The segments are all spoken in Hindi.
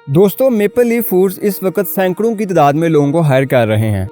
दोस्तों, मेपल लीफ फूड्स इस वक्त सैकड़ों की तादाद में लोगों को हायर कर रहे हैं।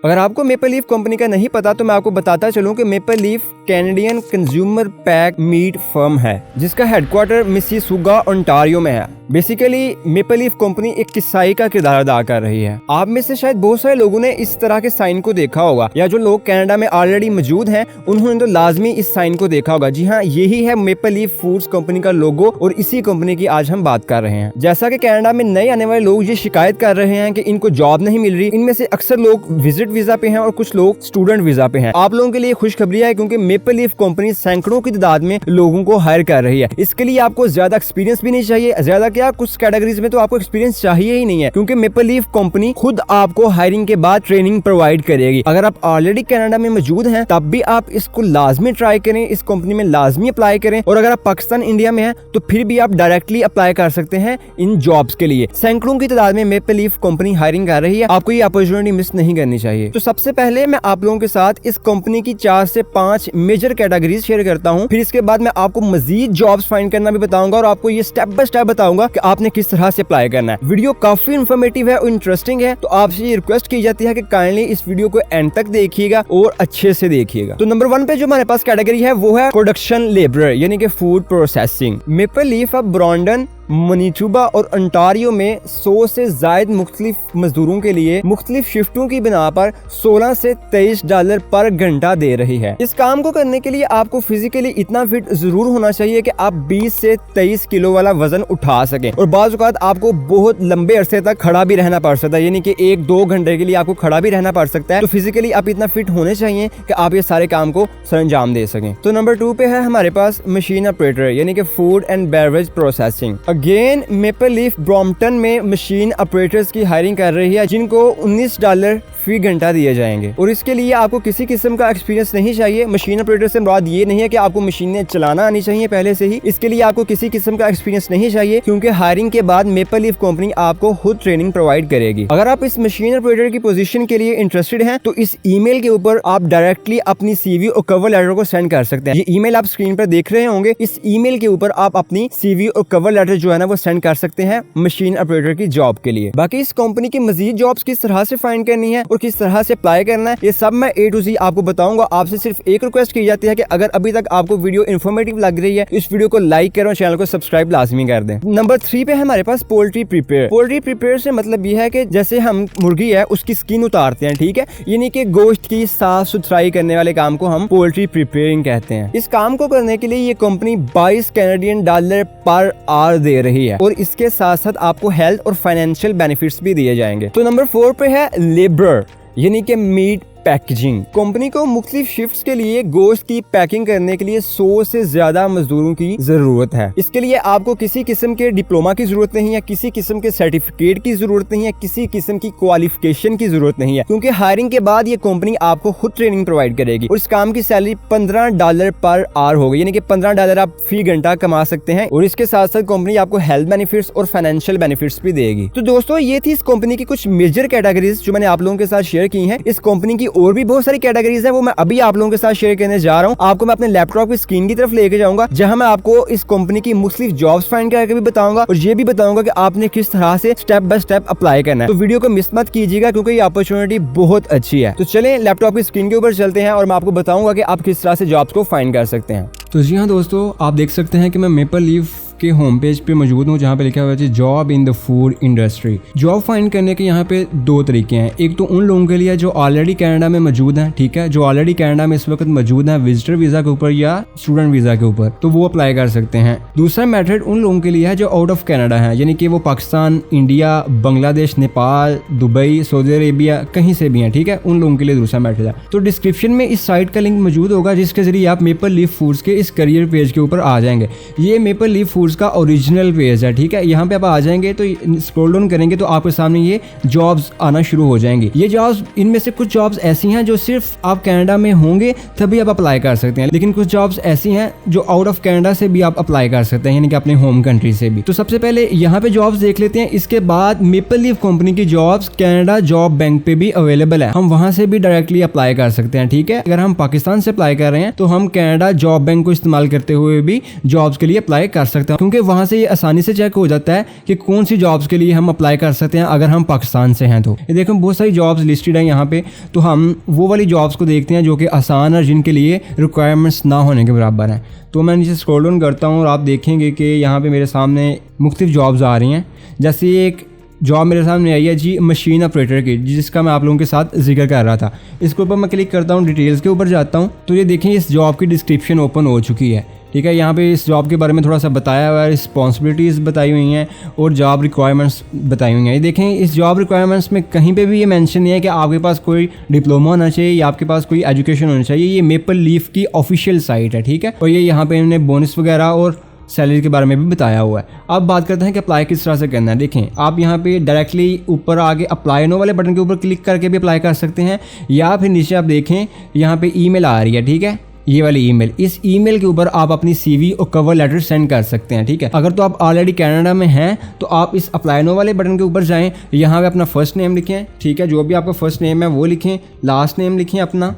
अगर आपको मेपल लीफ कंपनी का नहीं पता तो मैं आपको बताता चलूं कि Maple Leaf Canadian consumer pack meat firm है जिसका हेडक्वार्टर मिसिसुगा ओंटारियो में है। बेसिकली मेपल लीफ कंपनी एक किसाई का किरदार अदा कर रही है। आप में से शायद बहुत सारे लोगों ने इस तरह के साइन को देखा होगा, या जो लोग कनाडा में ऑलरेडी मौजूद हैं उन्होंने तो लाजमी इस साइन को देखा होगा। जी हाँ, यही है मेपल लीफ फूड्स कंपनी का लोगो और इसी कंपनी की आज हम बात कर रहे हैं। जैसा कि कनाडा में नए आने वाले लोग ये शिकायत कर रहे हैं कि इनको जॉब नहीं मिल रही, इनमें से अक्सर लोग विजिट वीजा पे हैं और कुछ लोग स्टूडेंट वीजा पे हैं। आप लोगों के लिए खुशखबरी है क्योंकि मेपल लीफ कंपनी सैकड़ों की तादाद में लोगों को हायर कर रही है। इसके लिए आपको ज्यादा एक्सपीरियंस भी नहीं चाहिए, ज्यादा क्या कुछ कैटेगरीज में तो आपको एक्सपीरियंस चाहिए ही नहीं है, क्योंकि मेपल लीफ कंपनी खुद आपको हायरिंग के बाद ट्रेनिंग प्रोवाइड करेगी। अगर आप ऑलरेडी कनाडा में मौजूद हैं तब भी आप इसको लाजमी ट्राई करें, इस कंपनी में लाजमी अप्लाई करें। और अगर आप पाकिस्तान इंडिया में हैं तो फिर भी आप डायरेक्टली अप्लाई कर सकते हैं इन जॉब्स के लिए। सैकड़ों की तादाद में मेपल लीफ कंपनी हायरिंग कर रही है, आपको ये अपॉर्चुनिटी मिस नहीं करनी चाहिए। तो सबसे पहले मैं आप लोगों के साथ इस कंपनी की 4 से 5 मेजर कैटेगरीज शेयर करता हूं, फिर इसके बाद मैं आपको मजीद जॉब्स फाइंड करना भी बताऊंगा और आपको ये स्टेप बाय स्टेप बताऊंगा कि आपने किस तरह से अप्लाई करना है। वीडियो काफी इन्फॉर्मेटिव है और इंटरेस्टिंग है, तो आपसे ये रिक्वेस्ट की जाती है कि काइंडली इस वीडियो को एंड तक देखिएगा और अच्छे से देखिएगा। तो नंबर 1 पे जो हमारे पास कैटेगरी है वो है प्रोडक्शन लेबरर, यानी कि फूड प्रोसेसिंग। मेपल लीफ अब ब्रॉन्डन, मैनिटोबा और ओंटारियो में 100 से ज्यादा मुख्तलिफ मजदूरों के लिए मुख्तलिफ शिफ्टों की बिना पर $16 से $23 पर घंटा दे रही है। इस काम को करने के लिए आपको फिजिकली इतना फिट जरूर होना चाहिए कि आप 20 से 23 किलो वाला वजन उठा सकें, और बाज़ औक़ात आपको बहुत लंबे अरसे तक खड़ा भी रहना पड़ सकता है, यानी कि 1-2 घंटे के लिए आपको खड़ा भी रहना पड़ सकता है। तो फिजिकली आप इतना फिट होने चाहिए कि आप ये सारे काम को सरंजाम दे सकें। तो नंबर 2 पे है हमारे पास मशीन ऑपरेटर, यानी कि food and beverage processing. Again maple leaf Brompton में मशीन ऑपरेटर्स की हायरिंग कर रही है जिनको $19 फी घंटा दिए जाएंगे, और इसके लिए आपको किसी किस्म का एक्सपीरियंस नहीं चाहिए। मशीन ऑपरेटर से मुराद ये नहीं है कि आपको मशीनें चलाना आनी चाहिए पहले से ही, इसके लिए आपको किसी किस्म का एक्सपीरियंस नहीं चाहिए, क्योंकि हायरिंग के बाद मेपल लीफ कंपनी आपको खुद ट्रेनिंग प्रोवाइड करेगी। अगर आप इस मशीन ऑपरेटर की पोजीशन के लिए इंटरेस्टेड हैं तो इस ईमेल के ऊपर आप डायरेक्टली अपनी CV और कवर लेटर को सेंड कर सकते हैं। ये ईमेल आप स्क्रीन पर देख रहे होंगे, इस ईमेल के ऊपर आप अपनी CV और कवर लेटर जो है ना वो सेंड कर सकते हैं मशीन ऑपरेटर की जॉब के लिए। बाकी इस कंपनी की मजीद जॉब्स किस तरह से फाइंड करनी है और किस तरह से अप्लाई करना है, ये सब मैं A to Z आपको बताऊंगा। आपसे सिर्फ एक रिक्वेस्ट की जाती है कि अगर अभी तक आपको वीडियो इन्फॉर्मेटिव लग रही है तो इस वीडियो को लाइक करें और चैनल को सब्सक्राइब लाजमी कर दें। नंबर 3 पे हमारे पास पोल्ट्री प्रिपेयर। पोल्ट्री प्रिपेयर से मतलब ये है कि जैसे हम मुर्गी है उसकी स्किन उतारते हैं, ठीक है, यानी कि गोश्त की साफ सुथराई करने वाले काम को हम पोल्ट्री प्रिपेयरिंग कहते हैं। इस काम को करने के लिए ये कंपनी $22 पर आवर दे रही है, और इसके साथ साथ आपको हेल्थ और फाइनेंशियल बेनिफिट्स भी दिए जाएंगे। तो नंबर 4 पे है लेबर, यानी कि मीट पैकेजिंग। कंपनी को मुख्तलिफ शिफ्ट्स के लिए गोश्त की पैकिंग करने के लिए 100 से ज्यादा मजदूरों की जरूरत है। इसके लिए आपको किसी किस्म के डिप्लोमा की जरूरत नहीं है, किसी किस्म के सर्टिफिकेट की जरूरत नहीं है, किसी किस्म की क्वालिफिकेशन की जरूरत नहीं है, क्योंकि हायरिंग के बाद ये कंपनी आपको खुद ट्रेनिंग प्रोवाइड करेगी और इस काम की सैलरी $15 पर आवर होगी, यानी कि $15 आप फी घंटा कमा सकते हैं, और इसके साथ साथ कंपनी आपको हेल्थ बेनिफिट्स और फाइनेंशियल बेनिफिट्स भी देगी। तो दोस्तों, ये थी इस कंपनी की कुछ मेजर कैटेगरीज जो मैंने आप लोगों के साथ शेयर की है। इस कंपनी की और भी बहुत सारी कैटेगरीज है, वो मैं अभी आप लोगों के साथ शेयर करने जा रहा हूँ। आपको मैं अपने लैपटॉप की स्क्रीन की तरफ लेके जाऊंगा, जहां मैं आपको इस कंपनी की मुख्तलिफ जॉब्स फाइंड करके भी बताऊंगा और ये भी बताऊंगा कि आपने किस तरह से स्टेप बाय स्टेप अप्लाई करना है। तो वीडियो को मिस मत कीजिएगा क्योंकि ये अपॉर्चुनिटी बहुत अच्छी है। तो चलें लैपटॉप की स्क्रीन के ऊपर चलते हैं और मैं आपको बताऊंगा कि आप किस तरह से जॉब्स को फाइंड कर सकते हैं। तो जी हाँ दोस्तों, आप देख सकते हैं कि मैं मेपल लीफ के होम पेज पे मौजूद हूँ, जहाँ पे लिखा हुआ है job in the food industry. Job find करने के यहाँ पे 2 तरीके हैं। एक तो उन लोगों के लिए जो ऑलरेडी कनाडा में मौजूद हैं, ठीक है, जो ऑलरेडी कनाडा में इस वक्त मौजूद हैं विजिटर वीजा के ऊपर या स्टूडेंट वीजा के ऊपर, तो वो अप्लाई कर सकते हैं। दूसरा मेथड उन लोगों के लिए है जो आउट ऑफ कनाडा है, यानी कि वो Pakistan, India, Bangladesh, Nepal, Dubai, Saudi Arabia कहीं से भी हैं, ठीक है, उन लोगों के लिए दूसरा मेथड है। तो डिस्क्रिप्शन में इस साइट का लिंक मौजूद होगा जिसके जरिए आप मेपल लीफ फूड्स के इस करियर पेज के ऊपर आ जाएंगे। ये मेपल लीफ फूड्स का ओरिजिनल पेज है, ठीक है। यहाँ पे आप आ जाएंगे तो स्क्रॉल डाउन करेंगे तो आपके सामने ये जॉब्स आना शुरू हो जाएंगी। ये जॉब्स, इनमें से कुछ जॉब्स ऐसी हैं जो सिर्फ आप कनाडा में होंगे तभी आप अप्लाई कर सकते हैं, लेकिन कुछ जॉब्स ऐसी हैं जो आउट ऑफ कनाडा से भी आप अप्लाई कर सकते हैं, यानी कि अपने होम कंट्री से भी। तो सबसे पहले यहाँ पे जॉब्स देख लेते हैं। इसके बाद मेपल लीफ कंपनी की जॉब्स कनाडा जॉब बैंक पे भी अवेलेबल है, हम वहां से भी डायरेक्टली अप्लाई कर सकते हैं, ठीक है। अगर हम पाकिस्तान से अप्लाई कर रहे हैं तो हम कनाडा जॉब बैंक को इस्तेमाल करते हुए भी जॉब्स के लिए अप्लाई कर सकते हैं हूँ, क्योंकि वहाँ से ये आसानी से चेक हो जाता है कि कौन सी जॉब्स के लिए हम अप्लाई कर सकते हैं अगर हम पाकिस्तान से हैं। तो ये देखो बहुत सारी जॉब्स लिस्टेड हैं यहाँ पे, तो हम वो वाली जॉब्स को देखते हैं जो कि आसान और जिनके लिए रिक्वायरमेंट्स ना होने के बराबर हैं। तो मैं नीचे स्क्रॉल डाउन करता हूँ और आप देखेंगे कि यहाँ पे मेरे सामने मुख्तलिफ जॉब्स आ रही हैं। जैसे एक जॉब मेरे सामने आई है जी मशीन ऑपरेटर की, जिसका मैं आप लोगों के साथ जिक्र कर रहा था। इसके ऊपर मैं क्लिक करता हूँ, डिटेल्स के ऊपर जाता हूँ, तो ये देखें इस जॉब की डिस्क्रिप्शन ओपन हो चुकी है। ठीक है, यहाँ पे इस जॉब के बारे में थोड़ा सा बताया हुआ है, रिस्पॉन्सिबिलिटीज़ बताई हुई हैं और जॉब रिक्वायरमेंट्स बताई हुई हैं। ये देखें इस जॉब रिक्वायरमेंट्स में कहीं पे भी ये मेंशन नहीं है कि आपके पास कोई डिप्लोमा होना चाहिए या आपके पास कोई एजुकेशन होना चाहिए। ये मेपल लीफ की ऑफिशियल साइट है, ठीक है। और ये यहाँ पे इन्होंने बोनस वगैरह और सैलरी के बारे में भी बताया हुआ है। अब बात करते हैं कि अप्लाई किस तरह से करना है। देखें आप यहाँ पे डायरेक्टली ऊपर आगे अप्लाई नो वाले बटन के ऊपर क्लिक करके भी अप्लाई कर सकते हैं, या फिर नीचे आप देखें यहाँ पे ईमेल आ रही है, ठीक है, ये वाली ईमेल। इस ईमेल के ऊपर आप अपनी सीवी और कवर लेटर सेंड कर सकते हैं, ठीक है। अगर तो आप ऑलरेडी कनाडा में हैं तो आप इस अप्लाई नो वाले बटन के ऊपर जाएं, यहाँ पे अपना फर्स्ट नेम लिखें, ठीक है, जो भी आपका फर्स्ट नेम है वो लिखें, लास्ट नेम लिखें अपना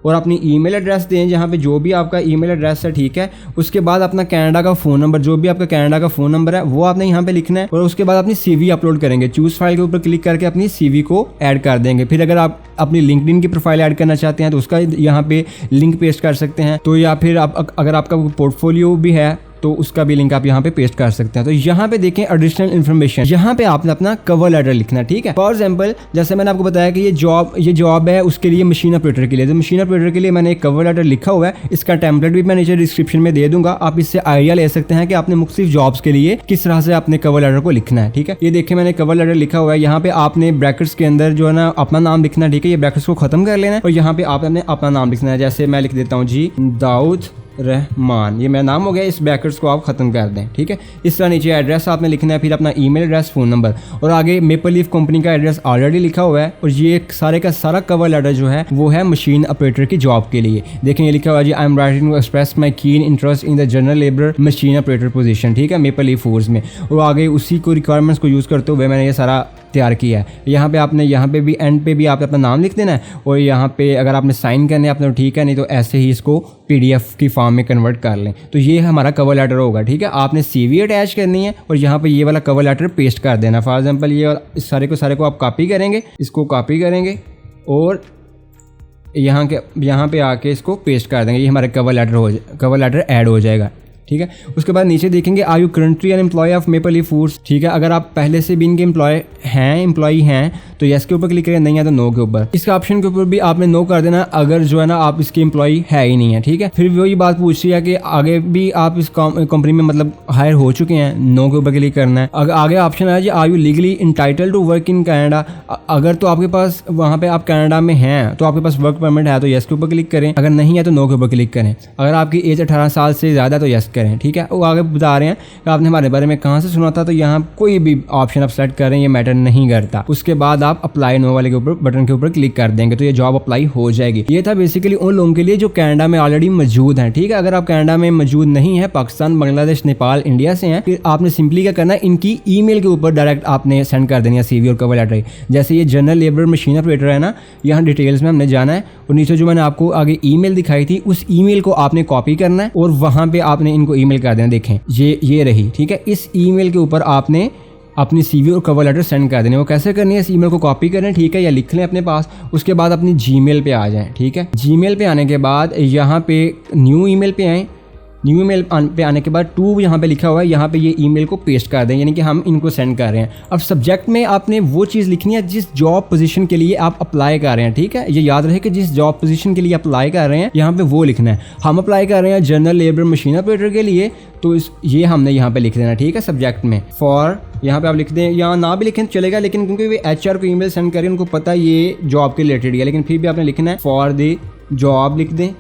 और अपनी ईमेल एड्रेस दें जहाँ पे जो भी आपका ईमेल एड्रेस है, ठीक है। उसके बाद अपना कनाडा का फ़ोन नंबर, जो भी आपका कनाडा का फ़ोन नंबर है वो आपने यहाँ पे लिखना है और उसके बाद अपनी सीवी अपलोड करेंगे। चूज़ फाइल के ऊपर क्लिक करके अपनी सीवी को ऐड कर देंगे। फिर अगर आप अपनी लिंक्डइन की प्रोफाइल ऐड करना चाहते हैं तो उसका यहाँ पे लिंक पेस्ट कर सकते हैं, तो या फिर आप अगर आपका पोर्टफोलियो भी है तो उसका भी लिंक आप यहाँ पे पेस्ट कर सकते हैं। तो यहाँ पे देखें एडिशनल इन्फॉर्मेशन, यहाँ पे आपने अपना कवर लेटर लिखना है, ठीक है। फॉर एग्जांपल जैसे मैंने आपको बताया कि ये जॉब है उसके लिए मशीन ऑपरेटर के लिए, तो मशीन ऑपरेटर के लिए मैंने एक कवर लेटर लिखा हुआ है। इसका टेम्पलेट भी मैं नीचे डिस्क्रिप्शन में दे दूंगा, आप इससे आइडिया ले सकते हैं कि आपने मुख्तलिफ जॉब्स के लिए किस तरह से अपने कवर लेटर को लिखना है, ठीक है। ये देखिए मैंने कवर लेटर लिखा हुआ है, यहाँ पे आपने ब्रैकेट्स के अंदर जो है ना अपना नाम लिखना है, ठीक है। ये ब्रैकेट्स को खत्म कर लेना है और यहाँ पे आपने अपना नाम लिखना है। जैसे मैं लिख देता हूँ जी दाऊद रहमान, ये मेरा नाम हो गया, इस ब्रैकेट्स को आप खत्म कर दें, ठीक है। इस तरह नीचे एड्रेस आपने लिखना है, फिर अपना ईमेल एड्रेस, फ़ोन नंबर और आगे मेपल लीफ कंपनी का एड्रेस ऑलरेडी लिखा हुआ है। और ये सारे का सारा कवर लेटर जो है वो है मशीन ऑपरेटर की जॉब के लिए। देखें ये लिखा हुआ है जी I am writing to express my keen interest in the general labour machine operator position, ठीक है, मेपल लीफ फोर्स में। और आगे उसी को रिक्वायरमेंट्स को यूज़ करते हुए मैंने ये सारा तैयार किया है। यहाँ पे आपने यहाँ पे भी एंड पे भी आप अपना नाम लिख देना है और यहाँ पे अगर आपने साइन करने हैं अपना ठीक है, नहीं तो ऐसे ही इसको पीडीएफ की फॉर्म में कन्वर्ट कर लें। तो ये हमारा कवर लेटर होगा, ठीक है। आपने सीवी अटैच करनी है और यहाँ पे ये वाला कवर लेटर पेस्ट कर देना। फॉर एग्जांपल ये इस सारे को आप कॉपी करेंगे, इसको कॉपी करेंगे और यहाँ पे आके इसको पेस्ट कर देंगे। ये हमारा कवर लेटर ऐड हो जाएगा, ठीक है। उसके बाद नीचे देखेंगे are you currently an employ of Maple Leaf Foods, ठीक है। अगर आप पहले से भी इनके एम्प्लॉय हैं तो यस के ऊपर क्लिक करें, नहीं है तो नो के ऊपर। इसके ऑप्शन के ऊपर भी आपने नो कर देना अगर जो है ना आप इसके एम्प्लॉय है ही नहीं है, ठीक है। फिर वही बात पूछ रही है कि आगे भी आप इस कंपनी में मतलब हायर हो चुके हैं, नो के ऊपर क्लिक करना है। अगर आगे ऑप्शन आया जी are you legally entitled to work in Canada, अगर तो आपके पास वहाँ पे आप कनाडा में हैं तो आपके पास वर्क परमिट है तो यस के ऊपर क्लिक करें, अगर नहीं है तो नो के ऊपर क्लिक करें। अगर आपकी एज 18 साल से ज़्यादा तो यस करें, ठीक है। वो आगे बता रहे हैं कि आपने हमारे बारे में कहाँ से सुना था, तो यहाँ कोई भी ऑप्शन आप सेलेक्ट करें, ये मैटर नहीं करता। उसके बाद आप अप्लाई नो वाले के ऊपर बटन के ऊपर क्लिक कर देंगे तो ये जॉब अप्लाई हो जाएगी। ये था बेसिकली उन लोगों के लिए जो कनाडा में ऑलरेडी मौजूद हैं, ठीक है। अगर आप कनाडा में मौजूद नहीं है, पाकिस्तान, बांग्लादेश, नेपाल, इंडिया से हैं, फिर आपने सिंपली क्या करना है, इनकी ईमेल के ऊपर डायरेक्ट आपने सेंड कर देनी है सीवी और कवर लेटर। जैसे ये जनरल लेबर मशीन ऑपरेटर है ना, यहाँ डिटेल्स में हमने जाना है और नीचे जो मैंने आपको आगे ईमेल दिखाई थी उस ईमेल को आपने कॉपी करना है और वहाँ पे आपने इनको ईमेल कर देना। देखें ये रही, ठीक है। इस ईमेल के ऊपर आपने अपनी सीवी और कवर लेटर सेंड कर देने। वो कैसे करनी है, इस ईमेल को कॉपी करें, ठीक है, या लिख लें अपने पास। उसके बाद अपनी जीमेल पे आ जाएं, ठीक है। जीमेल पे आने के बाद यहाँ पे न्यू ईमेल पे आएँ। न्यू ईमेल पे आने के बाद टू यहाँ पे लिखा हुआ है, यहाँ पे ये ईमेल को पेस्ट कर दें, यानी कि हम इनको सेंड कर रहे हैं। अब सब्जेक्ट में आपने वो चीज़ लिखनी है जिस जॉब पोजीशन के लिए आप अप्लाई कर रहे हैं, ठीक है। ये याद रहे कि जिस जॉब पोजीशन के लिए अप्लाई कर रहे हैं यहाँ पे वो लिखना है। हम अप्लाई कर रहे हैं जनरल लेबर मशीन ऑपरेटर के लिए, तो ये हमने यहाँ पे लिख देना, ठीक है, सब्जेक्ट में। फॉर यहाँ पे आप लिख दें, यहाँ ना भी लिखें चलेगा, लेकिन क्योंकि वे HR को ईमेल सेंड करें, उनको पता ये जॉब के रिलेटेड है, लेकिन फिर भी आपने लिखना है फॉर द जॉब लिख दें।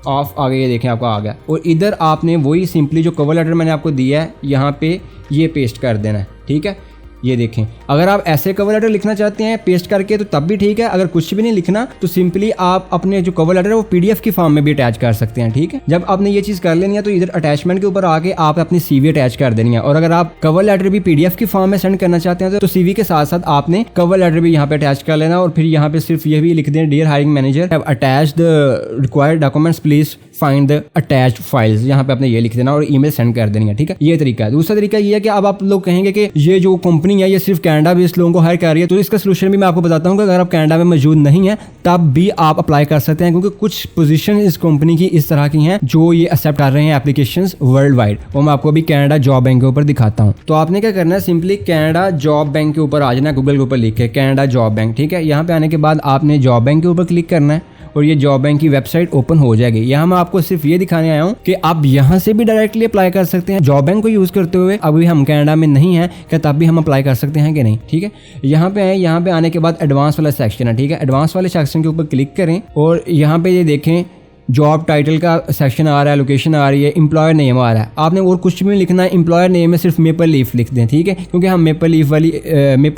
ऑफ आगे ये देखें आपका आ गया और इधर आपने वही सिंपली जो कवर लेटर मैंने आपको दिया है यहाँ पे ये पेस्ट कर देना है, ठीक है। ये देखें, अगर आप ऐसे कवर लेटर लिखना चाहते हैं पेस्ट करके तो तब भी ठीक है। अगर कुछ भी नहीं लिखना तो सिंपली आप अपने जो कवर लेटर है वो पीडीएफ की फॉर्म में भी अटैच कर सकते हैं, ठीक है। जब आपने ये चीज़ कर लेनी है तो इधर अटैचमेंट के ऊपर आके आप अपनी सीवी अटैच कर देनी है। और अगर आप कवर लेटर भी पीडीएफ की फॉर्म में सेंड करना चाहते हैं तो सीवी के साथ साथ आपने कवर लेटर भी यहाँ पे अटैच कर लेना और फिर यहाँ पे सिर्फ ये भी लिख दें dear hiring manager have attached the required documents please find the attached files, यहाँ पे आपने ये लिख देना और ईमेल सेंड कर देनी है, ठीक है। ये तरीका है। दूसरा तरीका ये है कि अब आप लोग कहेंगे कि ये जो कंपनी है ये सिर्फ कनाडा बेस्ड लोगों को हायर कर रही है, तो इसका सोल्यूशन भी मैं आपको बताता हूँ कि अगर आप कनाडा में मौजूद नहीं है तब भी आप अप्लाई कर सकते हैं, क्योंकि कुछ पोजीशन इस कंपनी की इस तरह की हैं जो ये एक्सेप्ट कर रहे हैं एप्लीकेशंस वर्ल्ड वाइड। और मैं आपको अभी कनाडा जॉब बैंक के ऊपर दिखाता हूँ। तो आपने क्या करना है, सिंपली कनाडा जॉब बैंक के ऊपर आ जाना, गूगल के ऊपर लिख के कनाडा जॉब बैंक, ठीक है। यहाँ पे आने के बाद आपने जॉब बैंक के ऊपर क्लिक करना है और ये जॉब बैंक की वेबसाइट ओपन हो जाएगी। यहाँ मैं आपको सिर्फ ये दिखाने आया हूँ कि आप यहाँ से भी डायरेक्टली अप्लाई कर सकते हैं जॉब बैंक को यूज करते हुए। अभी हम कनाडा में नहीं है क्या, तब भी हम अप्लाई कर सकते हैं कि नहीं, ठीक है। यहाँ पे आए, यहाँ पे आने के बाद एडवांस वाला सेक्शन है, ठीक है। एडवांस वाले सेक्शन के ऊपर क्लिक करें और यहाँ पे ये देखें जॉब टाइटल का सेक्शन आ रहा है, लोकेशन आ रही है, एम्प्लॉयर नेम आ रहा है। आपने और कुछ भी लिखना है, एम्प्लॉयर नेम में सिर्फ मेपल लीफ लिख दें, ठीक है, क्योंकि हम मेपल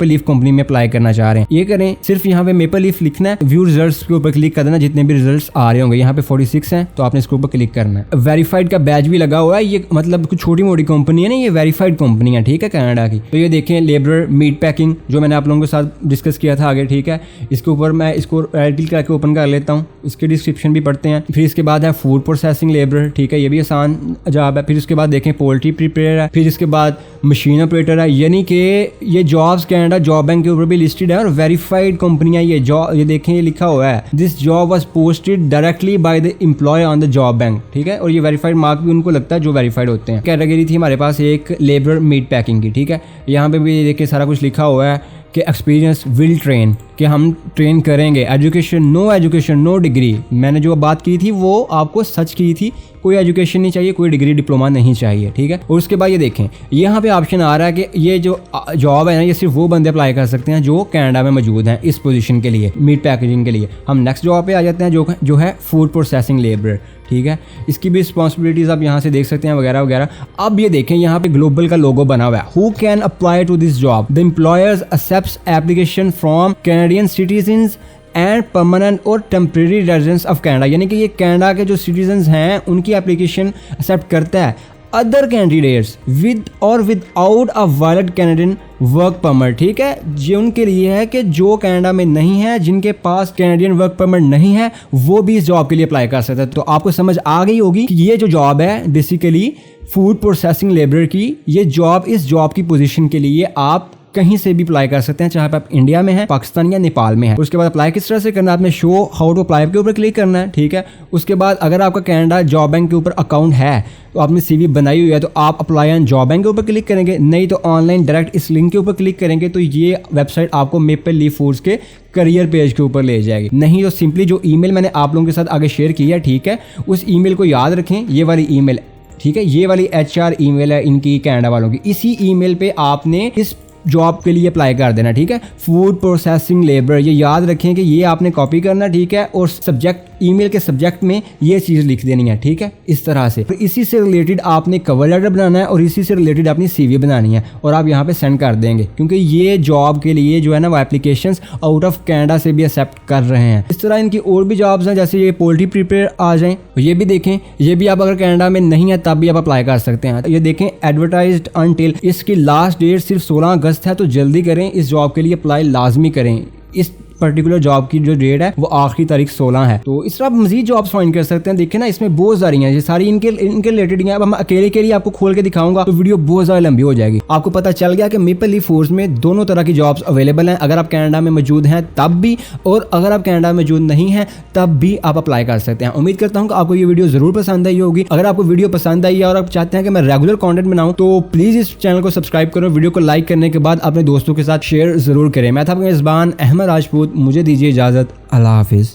लीफ कंपनी में अप्लाई करना चाह रहे हैं। ये करें, सिर्फ यहाँ पे मेपल लीफ लिखना है। व्यू रिजल्ट्स के ऊपर क्लिक कर देना, जितने भी रिजल्ट्स आ रहे होंगे। यहाँ पे 46 हैं तो आपने इसके ऊपर क्लिक करना है। वेरीफाइड का बैच भी लगा हुआ है, ये मतलब कुछ छोटी मोटी कंपनी है ना, ये वेरीफाइड कंपनी है, ठीक है, कनाडा की। तो ये देखें लेबरर मीट पैकिंग, जो मैंने आप लोगों के साथ डिस्कस किया था आगे, ठीक है। इसके ऊपर मैं इसको राइट क्लिक करके ओपन कर लेता हूँ, इसके डिस्क्रिप्शन भी पढ़ते हैं। फिर इसके बाद है फूड प्रोसेसिंग लेबर, ठीक है, ये भी आसान जॉब है। फिर उसके बाद देखें पोल्ट्री प्रिपेयर है। फिर इसके बाद मशीन ऑपरेटर है। यानी कि ये जॉब्स कनाडा जॉब बैंक के ऊपर भी लिस्टेड है और वेरीफाइड कंपनियां ये जॉब, ये देखें ये लिखा हुआ है this job was posted directly by the employ on the job bank, ठीक है। और ये वेरीफाइड मार्क भी उनको लगता है जो वेरीफाइड होते हैं। कैटेगरी थी हमारे पास एक लेबर मीट पैकिंग की, ठीक है। यहाँ पे भी देखिए सारा कुछ लिखा हुआ है कि एक्सपीरियंस विल ट्रेन, कि हम ट्रेन करेंगे। एजुकेशन नो डिग्री, मैंने जो बात की थी वो आपको सच की थी, कोई एजुकेशन नहीं चाहिए, कोई डिग्री डिप्लोमा नहीं चाहिए, ठीक है। और उसके बाद ये देखें यहाँ पे ऑप्शन आ रहा है कि ये जो जॉब है ना, ये सिर्फ वो बंदे अप्लाई कर सकते हैं जो कनाडा में मौजूद हैं इस पोजीशन के लिए, मीट पैकेजिंग के लिए। हम नेक्स्ट जॉब पे आ जाते हैं जो है फूड प्रोसेसिंग लेबर, ठीक है। इसकी भी रिस्पॉन्सिबिलिटीज आप यहाँ से देख सकते हैं वगैरह वगैरह। अब ये देखें यहाँ पे ग्लोबल का लोगो बना हुआ है, who can apply to this job, the employers accepts application from Canadian citizens and permanent और टेम्परेरी रेजिडेंट्स ऑफ कनाडा। यानी कि ये कनाडा के जो सिटीजन्स हैं उनकी एप्लीकेशन एक्सेप्ट करता है। अदर कैंडिडेट्स विद और without a valid Canadian work permit, ठीक है, जो उनके लिए है कि जो कनाडा में नहीं है, जिनके पास कैनेडियन वर्क परमिट नहीं है, वो भी इस जॉब के लिए अप्लाई कर सकते हैं। तो आपको समझ आ गई होगी कि ये जो जॉब है बेसिकली फूड प्रोसेसिंग लेबर की, ये जॉब, इस जॉब की पोजीशन के लिए आप कहीं से भी अप्लाई कर सकते हैं, चाहे आप इंडिया में हैं, पाकिस्तान या नेपाल में है। उसके बाद अप्लाई किस तरह से करना है, आपने शो हाउ टू अप्लाई के ऊपर क्लिक करना है, ठीक है। उसके बाद अगर आपका कनाडा जॉब बैंक के ऊपर अकाउंट है तो आपने सीवी बनाई हुई है तो आप अप्लाई ऑन जॉब बैंक के ऊपर क्लिक करेंगे, नहीं तो ऑनलाइन डायरेक्ट इस लिंक के ऊपर क्लिक करेंगे तो ये वेबसाइट आपको मेपल लीफ फूड्स के करियर पेज के ऊपर ले जाएगी। नहीं तो सिंपली जो ईमेल मैंने आप लोगों के साथ आगे शेयर किया, ठीक है, उस ईमेल को याद रखें, ये वाली ईमेल, ठीक है, ये वाली HR ईमेल है इनकी कनाडा वालों की। इसी ईमेल पे आपने इस जॉब के लिए अप्लाई कर देना, ठीक है, फूड प्रोसेसिंग लेबर। ये याद रखें कि ये आपने कॉपी करना, ठीक है, और सब्जेक्ट, ईमेल के सब्जेक्ट में ये चीज़ लिख देनी है, ठीक है, इस तरह से। फिर इसी से रिलेटेड आपने कवर लेटर बनाना है और इसी से रिलेटेड अपनी CV बनानी है और आप यहाँ पे सेंड कर देंगे, क्योंकि ये जॉब के लिए जो है ना वो एप्लीकेशंस आउट ऑफ कनाडा से भी एक्सेप्ट कर रहे हैं। इस तरह इनकी और भी जॉब्स हैं, जैसे ये पोल्ट्री प्रिपेयर आ जाएं, ये भी देखें, ये भी आप अगर कनाडा में नहीं है तब भी आप अप्लाई कर सकते हैं। ये देखें एडवर्टाइज्ड अनटिल, इसकी लास्ट डेट सिर्फ 16 अगस्त है, तो जल्दी करें, इस जॉब के लिए अप्लाई लाजमी करें। इस पर्टिकुलर जॉब की जो डेट है वो आखिरी तारीख 16 है। तो इस तरह आप मजीद जॉब्स फाइंड कर सकते हैं। देखिए ना, इसमें बहुत सारी हैं, ये सारी इनके रिलेटेड हैं। अब हम अकेले के लिए आपको खोल के दिखाऊंगा तो वीडियो बहुत ज़्यादा लंबी हो जाएगी। आपको पता चल गया कि मेपल लीफ फूड्स में दोनों तरह की जॉब्स अवेलेबल हैं, अगर आप कनाडा में मौजूद हैं तब भी, और अगर आप कनाडा में मौजूद नहीं हैं तब भी आप अप्लाई कर सकते हैं। उम्मीद करता हूँ कि आपको ये वीडियो ज़रूर पसंद आई होगी। अगर आपको वीडियो पसंद आई है और आप चाहते हैं कि मैं रेगुलर कॉन्टेंट बनाऊँ तो प्लीज़ इस चैनल को सब्सक्राइब करो। वीडियो को लाइक करने के बाद अपने दोस्तों के साथ शेयर ज़रूर करें। मैं था आपका मेज़बान अहमद राजपूत, मुझे दीजिए इजाज़त। अल्लाह हाफिज़।